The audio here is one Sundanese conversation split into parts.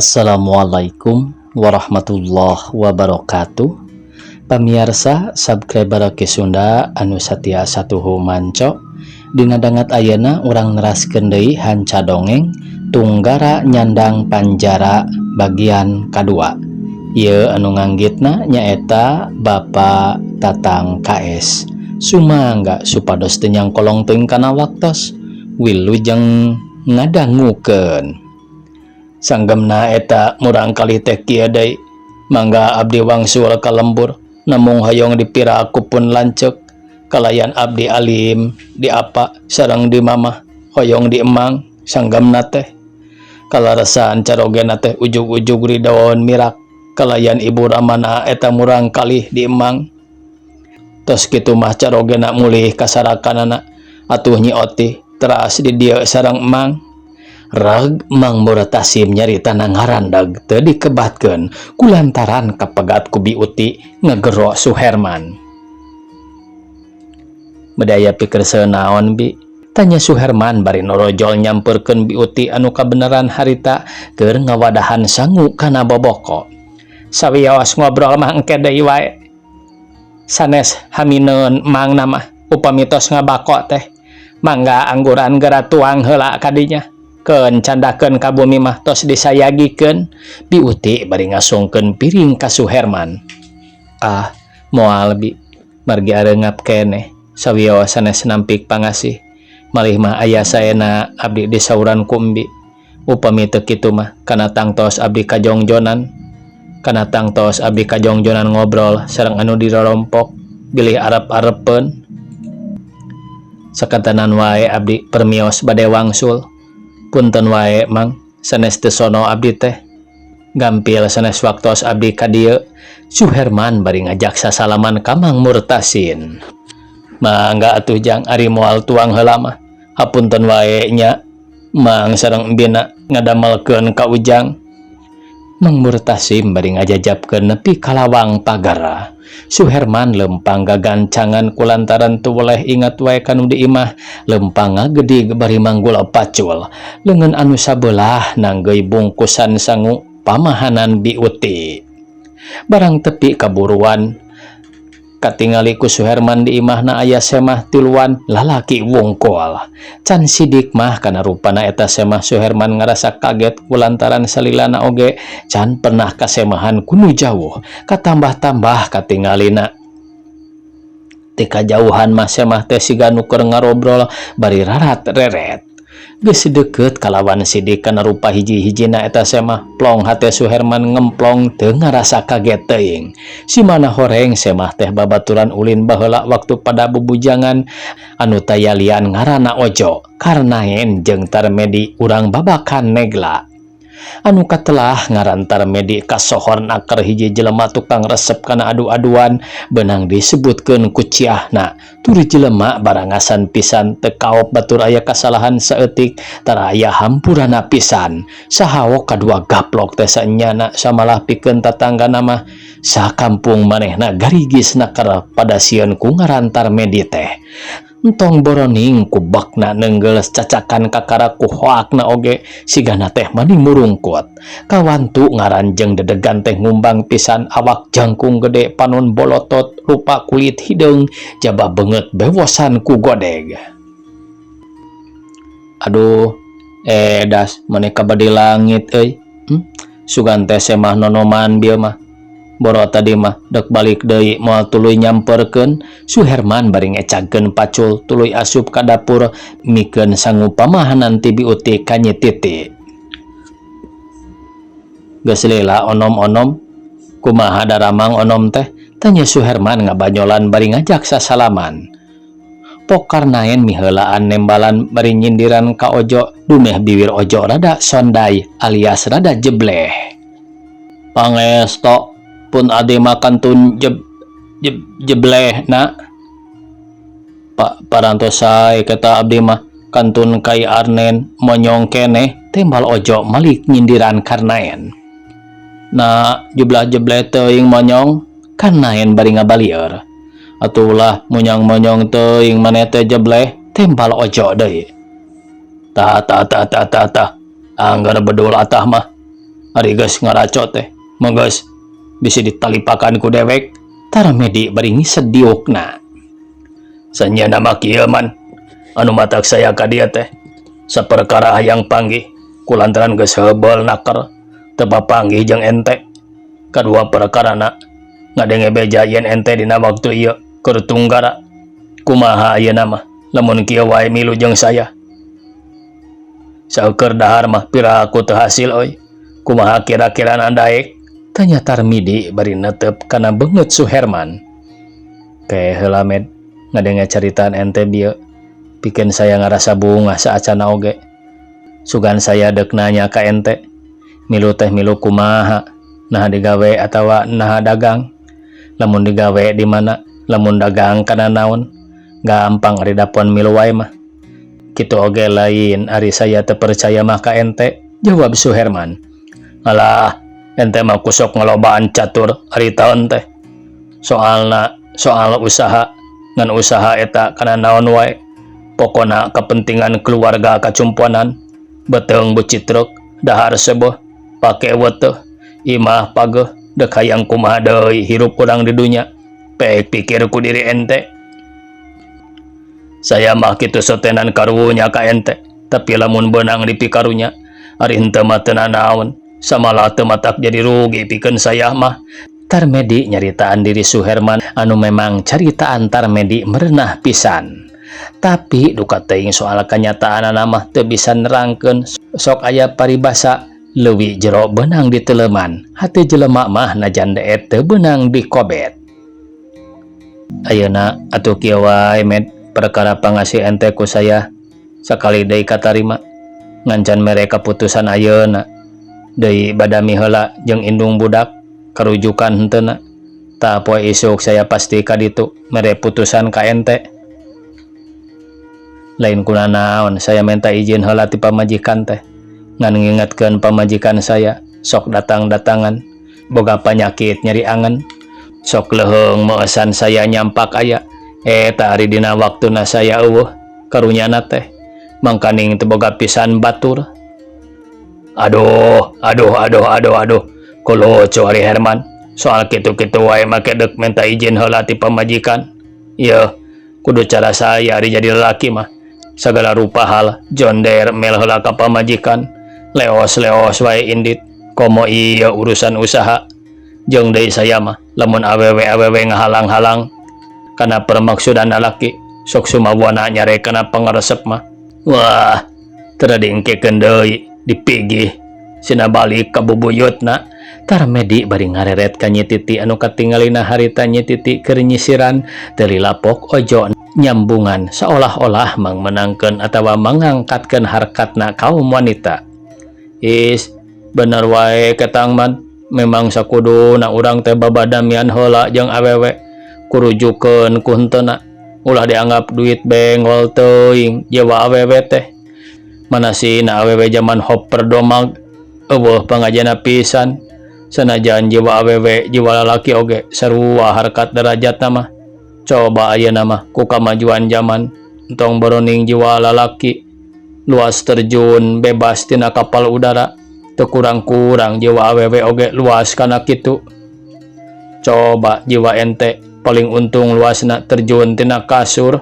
Assalamualaikum warahmatullahi wabarakatuh. Pamirsa subscriber ke Sunda anu satia satuhu manco dina dangat ayana urang neraskeun deui hanca dongeng Tunggara Nyandang Panjara bagian kadua. Ieu anu nganggitna nyaeta Bapak Tatang KS. Sumangga supados teu nyangkolong teuing kana waktos wilujeng ngadangukeun. Sanggemna eta murang kali teh kieu deui mangga abdi wangsul ka lembur namung hoyong dipira aku pun lanceuk kalayan abdi alim di apa sareng di mamah hoyong di emang sanggemna teh kalaresan carogena teh ujug-ujug ridaon mirak kalayan ibu ramana eta murang kali di emang tos kitu mah carogena mulih kasarakanana atuh Nyi Oti teras di dieu sareng emang. Rag Mang Murtasim nyarita nangarandag teu dikebatkeun kulantaran kapegat ku Bi Uti ngegero Suherman. Medaya pikir senaon Bi? Tanya Suherman bari norojol nyamperkeun Bi Uti anu kabeneran harita keur ngawadahan sangu kana boboko. Sawios ngobrol mah engke deui wae. Sanes hamineun Mang nama upami tos ngabako teh. Mangga angguran geura tuang heula kadinya. Keun candakeun ka bumi mah tos disayagikeun. Bi Uti bari ngasungkeun piring ka Suherman. Ah, moal Bi, margi areungap keneh sawios sanes nampik pangasih. Malih mah aya saena abdi disauran ku Embi. Upami teu kitu mah kana tangtos abdi kajongjonan. Kana tangtos abdi kajongjonan ngobrol sareng anu dirorompok bilih arep-arepeun. Sakantanan wae abdi permios bade wangsul. Punten wae Mang, sanes teu sono abdi teh. Gampil sanes waktos abdi ka dieu, Suherman bari ngajak sasalaman ka Mang Murtasim. Mangga atuh jang ari moal tuang heula mah. Hapunten wae nya, Mang sareng embina ngadamelkeun ka ujang. Mang Murtasim bari ngajajabkeun nepi ka lawang pagara. Suherman lempang gagancangan kulantaran tu boleh ingat wae kanu di imah lempang ngagedig bari manggul pacul leungeun anu sabelah nanggeui bungkusan sangu pamahanan Bi Uti. Barang tepi kaburuan katingali ku Suherman di imahna aya semah tiluan lalaki wungkul. Can sidik mah kana rupana eta semah Suherman ngarasa kaget kulantaran salilana oge can pernah kasemahan kuno jauh katambah-tambah katingalina ti kajauhan mah semah teh siga nu keur ngarobrol bari rarat reret. Geus deukeut kalawan sidik kana rupa hiji-hijina eta semah plong hate Suherman ngemplong teu ngarasa kaget teuing. Si mana horeng semah teh babaturan ulin baheula waktu pada bubujangan anu tayalian ngaranna Ojo Karnaen jeung Tarmedi urang babakan negla. Anu katelah ngaran Tarmedi kasohor naker hiji jelema tukang resep kana adu-aduan benang disebutkeun ku ciahna turi jelema barangasan pisan teu kaop batur aya kasalahan saeutik tara aya hampurana pisan sahawa kadua gaplok teh saenyana samalah pikeun tatanggana mah sakampung manehna garigis naker pada sieun ku ngaran Tarmedi teh. Entong boroning ku bakna neunggeus cacakan kakara ku hoakna oge sigana teh mani murungkut. Kawantu ngaranjeng dedegan teh ngumbang pisan awak jangkung gede panon bolotot rupa kulit hideung jaba beungeut bewosan ku godeg. Aduh, edas maneh kabadi langit euy. Sugan teh semah nonoman bieu mah. Boro tadi mah dek balik deui moal tuluy nyamperkeun. Suherman bari ngecagkeun pacul tuluy asup ka dapur mikeun sangu pamahanan ti Bi Uti ka Nyi Titi. Geus lila onom-onom kumaha daramang onom teh? Tanya Suherman ngabanyolan bari ngajak sasalaman. Pok Karnaen miheulaan nembalan bari nyindiran ka Ojo dumeh bibir Ojo rada sondai alias rada jebleh. Pangesto pun ade makan tun jebleh na parantos sae kata abdi mah kantun kai arnen monyong keneh tembal Ojo malik nyindiran Karnaen. Na jublah jebleh teuing monyong Karnaen bari ngabalieur. Atulah monyong-monyong teuing maneh teh jebleh tembal Ojo deui. Anggar bedul atah mah Ari geus ngaraco teh manggeus bisa ditalipakan ku dewek. Tarmedi bari ngisediukna. Sanya nama kieu man anu matak saya ka dieu teh saperkara hayang panggih kulantaran geus heubeul naker teu papanggih jeung ente. Kadua perkarana ngadenge beja yen ente dina waktu ieu keur tunggara. Kumaha ayeuna mah lamun kieu wae milu jeung saya. Saukur dahar mah piraku teu hasil euy. Kumaha kira-kira daek? Tanya Tarmidi bari netep kana beungeut Suherman. Kae heula med ngadenge caritaan ente bieu pikeun saya ngarasa bungah saacana oge. Sugan saya deuk nanya ka ente, milu teh milu kumaha? Naha digawe atawa naha dagang? Lamun digawe di mana? Lamun dagang kana naon? Gampang ari dapon milu wae mah. Kitu oge lain ari saya teu percaya mah ka ente, jawab Suherman. Alah, ente mah kusok ngelobaan catur ari taun teh. Soal usaha ngan usaha eta kana naon wae. Pokona kepentingan keluarga kacumponan. Beteung bucitruk dahar seboh pake weteuh imah pageuh deuk hayang kumaha deui hirup urang di dunya. Peek pikir ku diri ente. Saya mah kitu sotenan karunya ka ente, tapi lamun beunang dipikarunya ari henteu mah teu nanaon. Samalah teu matak jadi rugi pikeun saya mah. Tarmedi nyaritaan diri Suherman anu memang caritaan Tarmedi merenah pisan. Tapi duka teuing soal kanyataanna mah teu bisa nerangkeun. Sok aya paribasa leuwih jero beunang di teleman. Hati jelema mah najan deet teu beunang di kobet. Ayeuna atuh kieu wae med perkara pangasih ente ku saya. Sakali deui katarima ngancan mere kaputusan ayeuna. Deui badami heula jeung indung budak karujukan henteuna. Tah poe isuk saya pasti ka ditu mere putusan ka ente. Lain kuna naon saya minta izin heula ti pamajikan teh. Ngan ngingetkeun pamajikan saya sok datang-datangan boga panyakit nyeri angen. Sok leheung meesan saya nyampak aya. Eta ari dina waktuna saya eueuh karunyana teh mangkaning teu boga pisan batur. Aduh. Kulucu ari Herman. Soal kitu-kitu wae make deuk minta izin heula ti pamajikan. Ieu, kudu cara saya ari jadi lelaki mah. Sagala rupa hal jonder mel heula ka pamajikan. Leos-leos wae indit. Komo ieu urusan usaha. Jeung deui saya mah lamun awewe ngahalang-halang kana permaksudan lalaki sok sumawana nyare kana pangaresep mah. Wah, teu diengkekeun deui. Dipigih sina balik ka bubuyutna. Tarmedi bari ngareret ka Nyi Titi anu katinggalina harita Nyi Titi keur nyisiran teu lilapok ojo nyambungan seolah-olah mangmenangkeun atawa mangangkatkeun harkatna kaum wanita. Is bener wae ketang man memang sakuduna urang teh babadamian heula jeung awewe kurujukeun ku henteu ulah dianggap duit bengol teuing jewa awewe teh. Manasina awewe zaman hopper domag eueuh pangajana pisan. Sanajan jiwa awewe jiwa lalaki oge sarua harkat derajatna mah. Coba ayeuna mah ku kamajuan zaman entong baroning jiwa lalaki luas terjun bebas tina kapal udara teu kurang-kurang jiwa awewe oge luas kana kitu. Coba jiwa ente paling untung luasna terjun tina kasur.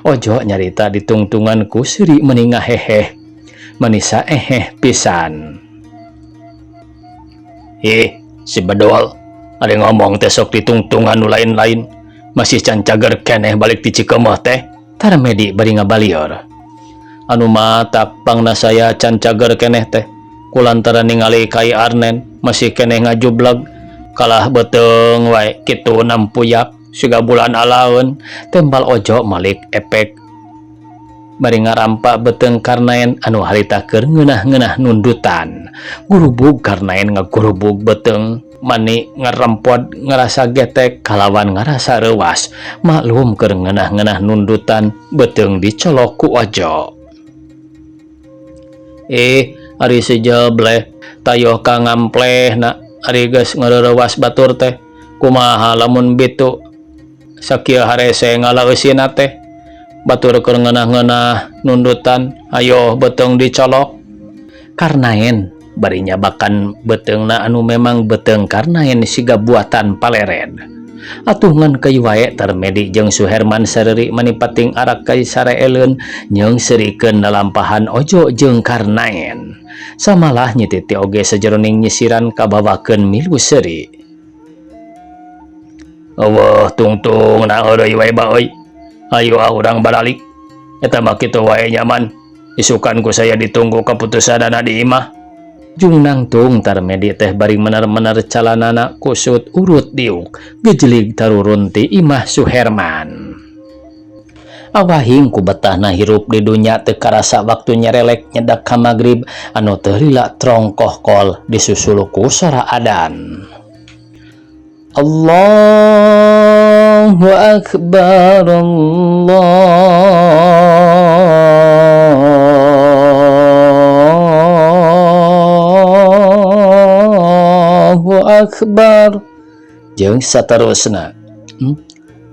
Ojo nyarita ditungtunganku siri meningah heheh manisa pisan. Si bedol ada ngomong teh sok ditungtungan nu lain-lain masih can cager keneh balik ti Cikeumeuh teh. Tarmedi bari ngabalieur. Anu matak pangna saya can cager keneh teh kulantaran ningali Kai Arnen masih keneh ngajubleg kalah beteung wae kitu nampuyak siga bulan alaun tembal ojo malik efek bari ngarampa beteung Karnaen anu harita keur ngeunah-ngeunah nundutan. Gurubug Karnaen ngagurubug beteung mani ngarempod ngerasa getek kalawan ngerasa reuwas. Maklum keur ngeunah-ngeunah nundutan beteung dicolok ku ojo. Ari sejebleh tayoh ka ngamplehna ari geus ngareurewas batur teh kumaha lamun bitu sakieu harese ngalaeusina teh batur keur ngeunah-ngeunah nundutan ayo beteung dicolok. karnaen barinya bahkan betengna anu memang beteng karnaen siga buatan paleren. Atungan kay wae Tarmedi jeung Suherman sareri manipating arak kay sareeleun nyeung serikeun lalampahan ojo jeung karnaen. Samalah nyititi oge sajeroning nyisiran kabawakeun milu seuri. Eueuh tungtung naon deui wae bae. Ayo urang baralik. Eta mah kitu wae nyaman. Isukan ku saya ditunggu keputusanana di imah. Jung nangtung Tarmedi teh bari menar-menar calanana kusut urut diuk gejelig tarurun ti imah Suherman. Awahing ku betahna hirup di dunya teu karasa waktu nyerelek nyedak ka magrib anu teu lila trongkoh kol disusul ku sora adzan. Allahu akbar Allahu akbar jeung saterusna.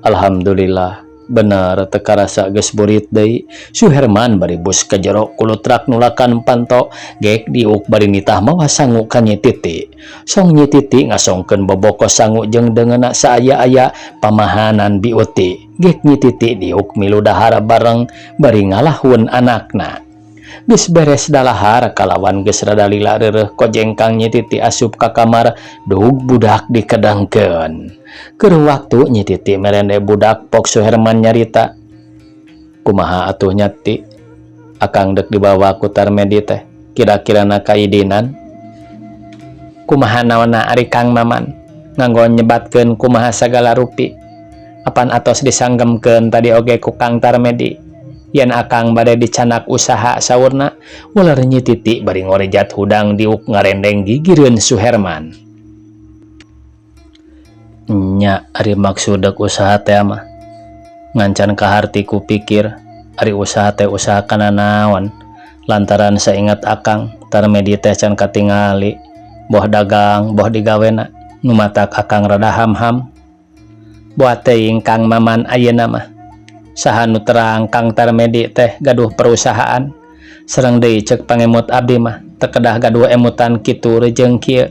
Alhamdulillah bener teu karasa geus burit deui. Suherman bari bus ka jero kulutrak nulakan panto gek diuk bari nitah mawa sangu ka Nyi Titi. Song Nyi Titi ngasongkeun boboko sangu jeung deungeuna saaya-aya pamahanan biuti. Gek Nyi Titi diuk milu dahar bareng bari ngalahun anakna. Geus beres dalahar kalawan geus rada lila reureuh kojengkang Nyi Titi asup ka kamar dug budak dikedengkeun. Keur waktu Nyi Titi merende budak pok Suherman nyarita. Kumaha atuh Nyati? Akang dek dibawa ku Tarmedi teh. Kira-kirana kaidinan. Kumaha naonna ari Kang Maman? Nganggo nyebatkeun kumaha sagala rupi. Apan atos disanggemkeun tadi oge ku Kang Tarmedi. Yen akang bade dicanak usaha saurna, ular Nyi Titi bari ngorejat hudang diuk ngarendeng gigireun Suherman. Nya ari maksud usaha teh mah ngancan kaharti ku pikir ari usaha teh usaha kana naon lantaran saingat akang Tarmedi teh can katingali boh dagang boh digawena nu matak akang rada ham-ham. Buat teuing Kang Maman ayeuna mah saha nu terang Kang Tarmedi teh gaduh perusahaan sareng deui ceuk pangemut abdi mah teu kedah gaduh emutan kitu rejeung kieu.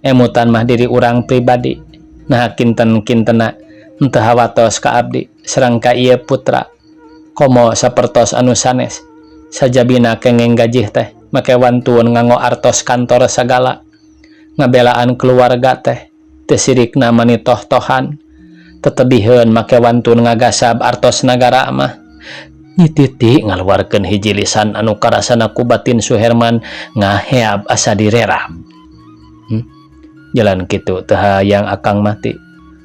Emutan mah diri urang pribadi. Nah kinten-kintena henteu hawatos ka abdi sareng ka ieu putra komo sapertos anu sanes sajabina kenging gajih teh make wantun nganggo artos kantor sagala ngabelaan keluarga teh teu sirikna mani toh-tohan tetebiheun make wantun ngagasab artos nagara mah. Nyi Titi ngaluarkeun hiji lisan anu karasana ku batin Suherman ngaheab asa direrab. Jalan kitu teu hayang akang mati.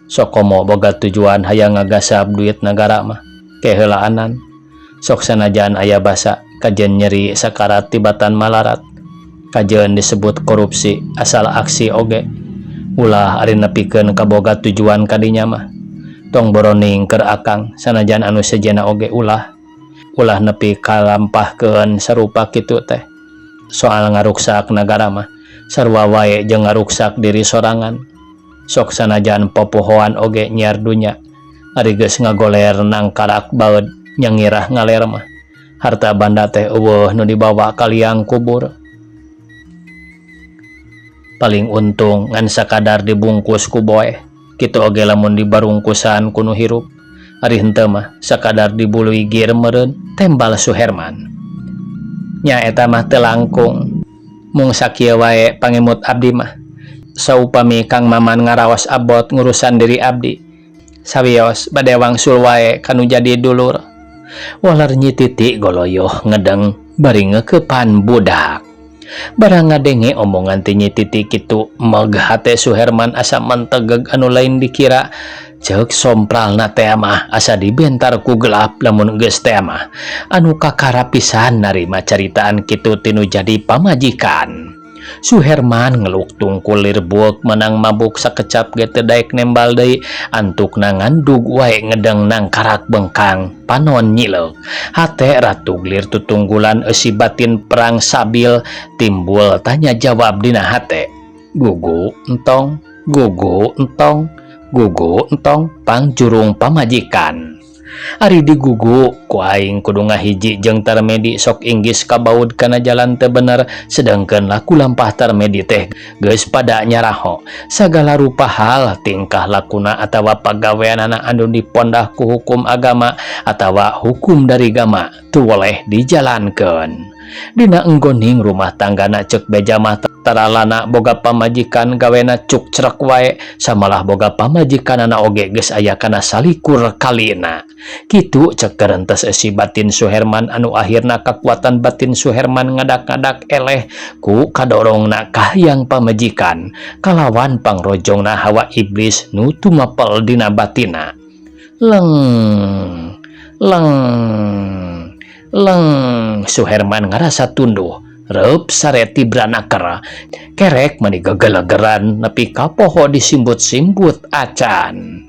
Sok komo boga tujuan hayang ngagasab duit nagara mah keheulaanan. Sok sanajan aya basa kajen nyeri sakarat tibatan malarat. Kajen disebut korupsi asal aksi oge. Ulah ari nepikeun kaboga tujuan kadinya mah. Tong boroning keur akang sanajan anu sejena oge ulah nepi kalampahkeun sarupa kitu teh. Soal ngaruksak nagara mah sarua wae jeung ngaruksak diri sorangan. Sok sanajan popohoan oge nyiar dunya ari geus ngagoler nang karak baeud nyangirah ngaler mah harta banda teh eueuh nu dibawa ka liang kubur. Paling untung ngan sakadar dibungkus ku boe kitu oge lamun dibarungkusan ku nu hirup ari henteu mah sakadar dibului gir meureun tembal Suherman. Nya eta mah teu langkung. Mung sakieu wae pangemut abdi mah saupami Kang Maman ngaraos abot ngurusan diri abdi sawios bade wangsul wae kanu jadi dulur. Walar Nyi Titi goloyoh ngedeng bari ngeukepan budak. Barang ngadenge omongan ti Nyi Titi kitu meg hate Suherman asa mentegeg anu lain dikira. Ceuk sompralna teh mah asa dibentar ku gelap lamun geus teh mah anu kakara pisan narima caritaan kitu tinu jadi pamajikan. Suherman ngeluk tungkul lirbuek menang mabuk sakecap ge teu daek nembal deui antukna ngandug wae ngedeng nang karak bengkang panon nyileuk. Hate ratug lir tutunggulan eusi batin perang sabil timbul tanya jawab dina hate. Gugu entong, gugu entong, gugu entong pang jurung pamajikan. Ari digugu ku aing kudu ngahiji jeung Tarmedi sok inggis kabaud kana jalan teu bener, sedengkeun laku lampah Tarmedi teh geus pada nyaraho sagala rupa hal tingkah lakuna atawa pagaweanana anu dipondah ku hukum agama atawa hukum dari agama teu boleh dijalankeun. Dina enggoning rumah tanggana cek beja mah taralana boga pamajikan gawena cuk cerek wae, samalah boga pamajikanana oge geus aya kana salikur kalina. Kitu cek terentes si batin Suherman anu akhirna kakuatan batin Suherman ngadak-ngadak eleh ku kadorongna kahyang pamajikan kalawan pangrojongna hawa iblis nu tumapel dina batina. Leng Suherman ngarasa tunduh reup sareti branaker kerek mani gegelegeran nepi ka poho disimbut-simbut acan.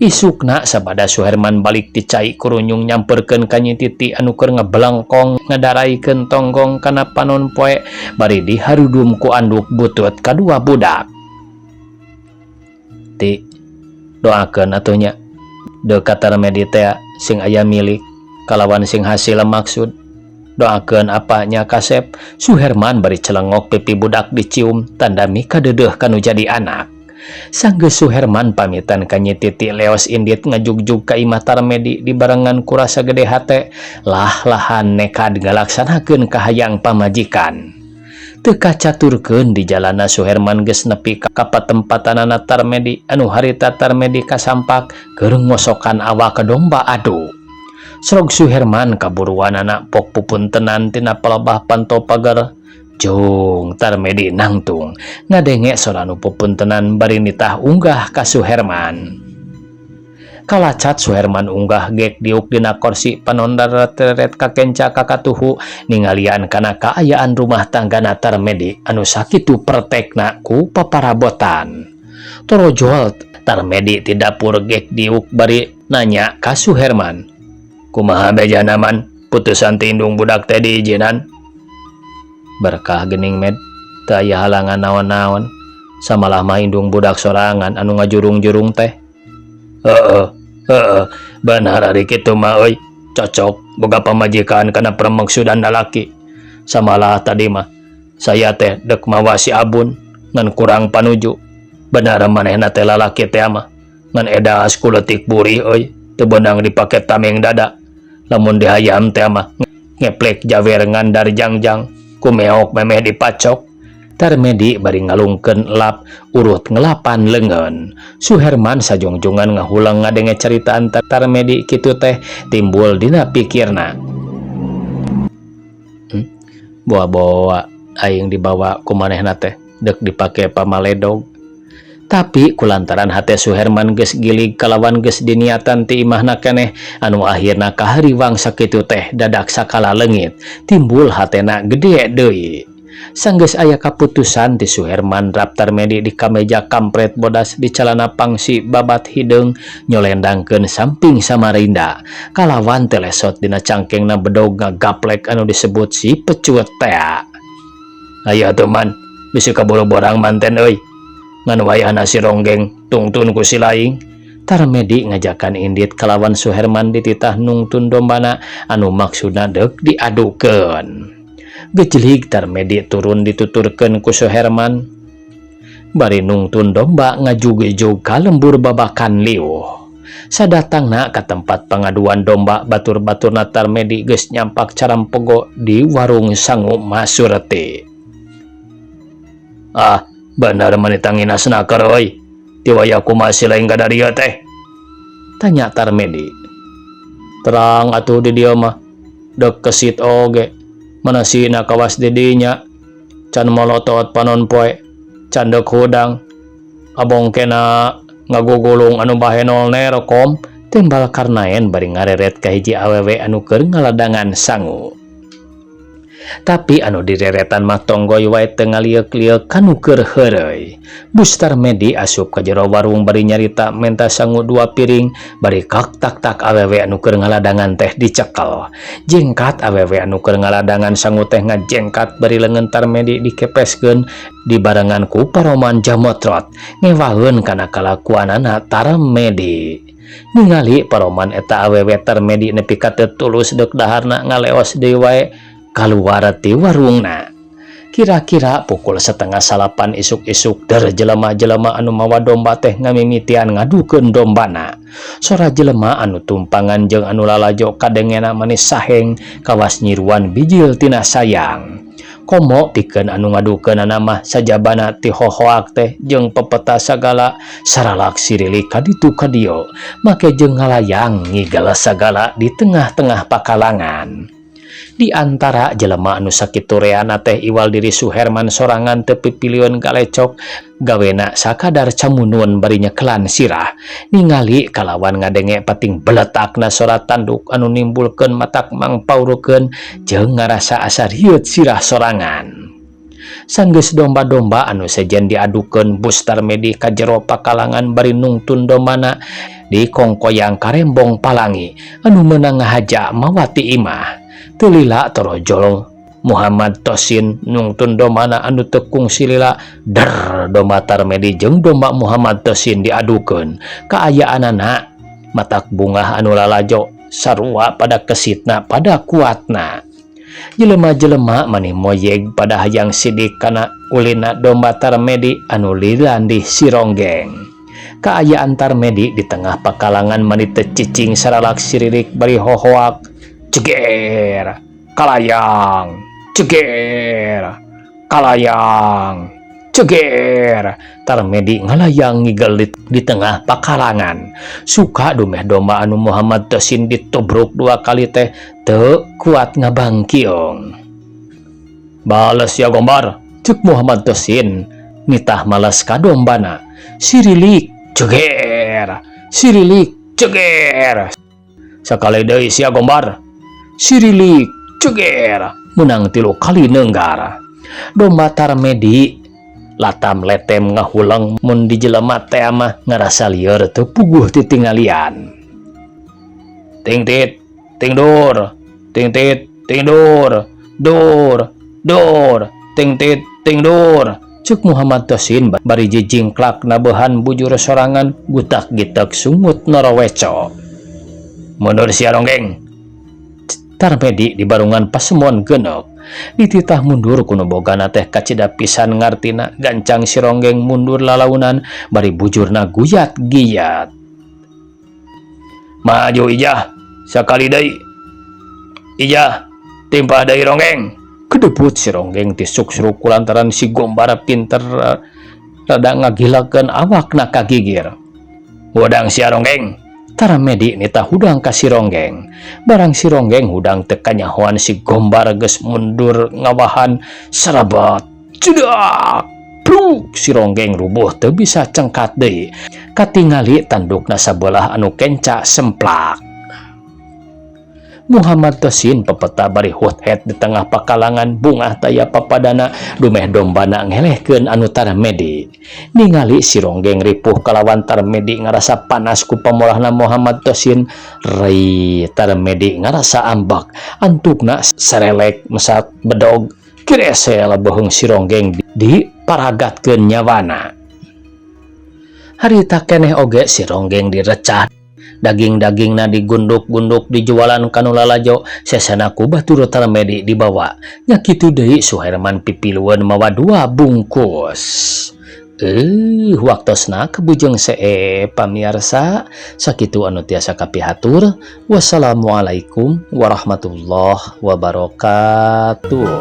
Isukna sabada Suherman balik ti cai kurunyung nyamperkeun ka Nyi Titi anu keur ngebelengkong ngadaraikeun tonggong kana panon poe bari diharudum ku anduk butut kadua budak. Ti doakeun atunya deuk Tarmedi teh sing aya milik kalawan sing hasil maksud. Doakeun apanya Kasep. Suherman bari celengok pipi budak dicium tanda mika dedeuh kanu jadi anak. Sanggeus Suherman pamitan ka Nyi Titi leos indit ngajugjug ka imah Tarmedi dibarengan ku rasa gede hate lah-lahan nekad ngalaksanakeun kahayang pamajikan. Teu kacaturkeun di jalana Suherman geus nepi ka patempatanana Tarmedi anu harita Tarmedi kasampak keur ngosokan awak ke domba adu. Srog Suherman kaburuan anak pok pupuntenan tina pelebah panto pagar jong Tarmedi nangtung ngadenge soranu pupuntenan bari nitah unggah ka Suherman. Kalacat Suherman unggah gek diuk dina kursi panondar teret kakenca kakatuhu ningalian kana kaayaan rumah tanggana Tarmedi anu sakitu pertekna ku paparabotan. Torojol Tarmedi ti dapur gek diuk bari nanya ka Suherman, kumaha bejana man putusan tindung budak teh diijinan? Berkah gening med teu aya halangan naon-naon, samalah mah indung budak sorangan anu ngajurung-jurung teh. Benar ari kitu mah euy, cocok boga pamajikan kana permaksudan lalaki. Samalah tadi mah saya teh dek mawa si Abun ngan kurang panuju. Benar manehna teh lalaki teh mah ngan edas ku leutik buri euy, teu beunang dipake tameng dada. Lamun dihayam teh mah ngeplek jawer ngandar jangjang kumeok memeh dipacok. Tarmedi bari ngalungkeun elap urut ngelapan leungeun. Suherman sajongjongan ngahulang ngadenge caritaan Tarmedi kitu teh timbul dina pikirna. Boa-boa aing dibawa ku manehna teh deuk dipake pamaledog. Tapi kulantaran hate Suherman geus gilig kalawan geus diniatan ti imahna keneh anu akhirna kahariwang sakitu teh dadak sakala leungit timbul hatena gede deui. Sanggeus aya kaputusan ti Suherman rap Tarmedi di kameja kampret bodas di calana pangsi babat hideung nyolendangkeun samping Samarinda kalawan telesot dina cangkengna bedog ngagaplek anu disebut si pecut teh. Aya atuh man bisi kaburu borang manten euy. Ngan wayahna si ronggeng tungtun ku si laing. Tarmedi ngajakan indit kalawan Suherman dititah nungtun dombana anu maksudna deuk diadukeun. Gejlig Tarmedi turun dituturkeun ku Suherman bari nungtun domba ngajug-jug ka lembur babakan liuh. Sadatangna ka tempat pengaduan domba batur-baturna Tarmedi geus nyampak carampogo di warung Sangu Masurti. Benar manitangina snaker oi, tiwaya kumaha si laing gadarieu teh? Tanya Tarmedi. Terang atuh di dieu mah deuk kesit oge, manasina kawas di dinya, can molotot panon poe, can deuk hudang, abongkena ngagugulung anu bahenol nerokom, tembal Karnaen bari ngareret ka hiji awewe anu keur ngaladangan sangu. Tapi anu direretan mah tonggoy wae teu ngaliek-liek kanu keur heureuy. Buster Medi asup ka jero warung bari nyarita menta sangu 2 piring bari kak tak awewe anu keur ngaladangan teh dicekel. Jengkat awewe anu keur ngaladangan sangu teh ngajengkat bari leungeun Tarmedi dikepeskeun dibarengan ku paroman jamotrot ngewaheun kana kalakuanana Tarmedi. Ningali paroman eta awewe Tarmedi nepi ka teu tulus deuk daharna ngaleos deui wae kaluar ti warungna. Kira-kira pukul 6:30 isuk-isuk der jelema-jelema anu mawa domba teh ngamimitian ngadukeun dombana. Sora jelema anu tumpangan jeung anu lalajo kadengena manis saheng kawas nyiruan bijil tina sayang. Komo pikeun anu ngadukeunana mah sajabana ti hohoak teh jeung pepeta sagala saralak sirilik kaditu kadieu make jeung ngalayang ngigala sagala di tengah-tengah pakalangan. Di antara jelema anu sakitu reana teh iwal diri Suherman sorangan teu pipiliun galecok gawena sakadar camunun bari nyekelan sirah ningali kalawan ngadenge pating beletakna sora tanduk anu nimbulkeun matak mangpaurukeun jeung ngarasa asa rieut sirah sorangan. Sanggeus domba-domba anu sejen diadukeun Buster Medi ka jero pakalangan bari nungtun dombana di kongkoyang karembong palangi anu meunang ngahaja mawati imah. Tulila torojol Muhammad Tosin nungtun domana anu tekung silila der domba Tarmedi jeung domba Muhammad Tosin diadukeun kaayaanana matak bungah anu lalajo sarua pada kesitna pada kuatna. Jelema-jelema mani moyeg pada hayang sidik kana ulina domba Tarmedi anu lilandih sironggeng. Kaayaan Tarmedi di tengah pakalangan mani teu cicing saralak siririk bari hohoak ceger kalayang ceger kalayang ceger. Tarmedi ngalayang ngigel di tengah pakalangan. Suka dumeh domba anu Muhammad Tosin ditobruk 2 kali teh teu kuat ngabangkiong. Bales ya Gombar, cek Muhammad Tosin nitah males ka dombana. Sirilik ceger sirilik ceger. Sakali deui sia Gombar. Sirilik ceger menang 3 kali neunggar. Domba Tarmedi latam letem ngahuleng mun di jelema teh mah ngarasa lieur teu puguh titingalian. Ting tit ting dur ting tit ting dur dur dur ting tit ting dur. Cuk Muhammad Tosin bari jijingklak nabehan bujur sorangan gutak gitek sungut noroweco. Mundur sia ronggeng. Tarmedi di barungan pasemon geuneuh dititah mundur kuno bogana teh kacida pisan ngartina gancang si ronggeng mundur lalaunan bari bujurna guyat-giyat. Maju ijah sakali deui ijah timpa deui ronggeng. Kedebut si ronggeng ti suksruk kulantaran si Gombar pinter rada ngagilakeun awakna kagigir. Wadang sia ronggeng. Tarmedi nitah hudang ka si ronggeng. Barang si ronggeng hudang teu kanyahoan si Gombar geus mundur ngawahan sarabat cedak pluk si ronggeng rubuh teu bisa cengkat deui katingali tandukna sabelah anu kenca semplak. Muhammad Tosin pepeta bari hut-het di tengah pakalangan bungah taya papadana dumeh dombana ngelehkeun anu Tarmedi. Ningali si ronggeng ripuh kalawan Tarmedi ngarasa panas ku pamorahna Muhammad Tosin. Rei Tarmedi ngarasa ambak antukna serelek mesat bedog kiresel beheung si ronggeng di paragatkeun nyawana. Harita keneh oge si ronggeng direcah. Daging-dagingna digunduk-gunduk dijualan kanu lalajo sesana ku batur Tarmedi dibawa. Nya kitu deui Suherman pipilueun mawa 2 bungkus. Waktosna kabujeng see pamirsa sakitu anu tiasa kapihatur. Wassalamualaikum warahmatullahi wabarakatuh.